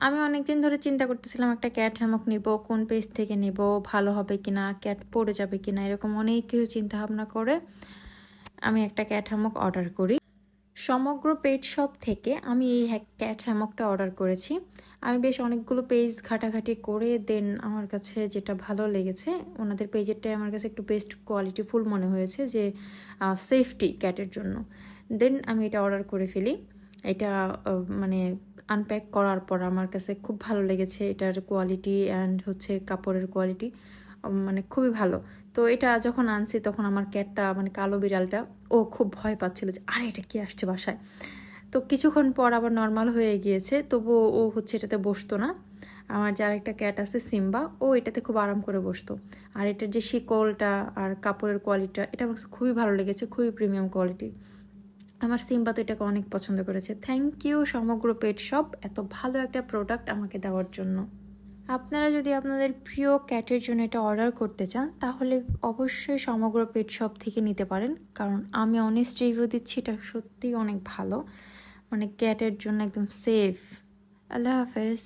আমি অনেকদিন ধরে চিন্তা করতেছিলাম একটা ক্যাট হ্যামক নিব, কোন পেজ থেকে নিব, ভালো হবে কিনা, ক্যাট পড়ে যাবে কিনা, এরকম অনেক কিছু চিন্তা ভাবনা করে আমি একটা ক্যাট হ্যামক অর্ডার করি। সমগ্র পেট শপ থেকে আমি এই ক্যাট হ্যামকটা অর্ডার করেছি। আমি বেশ অনেকগুলো পেজ ঘাটাঘাটি করে দেন আমার কাছে যেটা ভালো লেগেছে, ওনাদের পেজেরটাই আমার কাছে একটু বেস্ট কোয়ালিটিফুল মনে হয়েছে, যে সেফটি ক্যাটের জন্য। দেন আমি এটা অর্ডার করে ফেলি। এটা মানে আনপ্যাক করার পর আমার কাছে খুব ভালো লেগেছে এটার কোয়ালিটি অ্যান্ড হচ্ছে কাপড়ের কোয়ালিটি, মানে খুবই ভালো। তো এটা যখন আনছি তখন আমার ক্যাটটা, মানে কালো বিড়ালটা, ও খুব ভয় পাচ্ছিল যে আরে এটা কি আসছে বাসায়। তো কিছুক্ষণ পর আবার নর্মাল হয়ে গিয়েছে, তবুও ও হচ্ছে এটাতে বসতো না। আমার যার একটা ক্যাট আছে সিম্বা, ও এটাতে খুব আরাম করে বসতো। আর এটার যে শিকলটা আর কাপড়ের কোয়ালিটিটা, এটা আমার কাছে খুবই ভালো লেগেছে, খুবই প্রিমিয়াম কোয়ালিটি। আমার সিম্বা তো এটাকে অনেক পছন্দ করেছে। থ্যাংক ইউ সমগ্র পেট শপ এত ভালো একটা প্রোডাক্ট আমাকে দেওয়ার জন্য। আপনারা যদি আপনাদের প্রিয় ক্যাটের জন্য এটা অর্ডার করতে চান, তাহলে অবশ্যই সমগ্র পেট শপ থেকে নিতে পারেন, কারণ আমি অনেস্ট রিভিউ দিচ্ছি, এটা সত্যিই অনেক ভালো, মানে ক্যাটের জন্য একদম সেফ। আল্লাহ হাফেজ।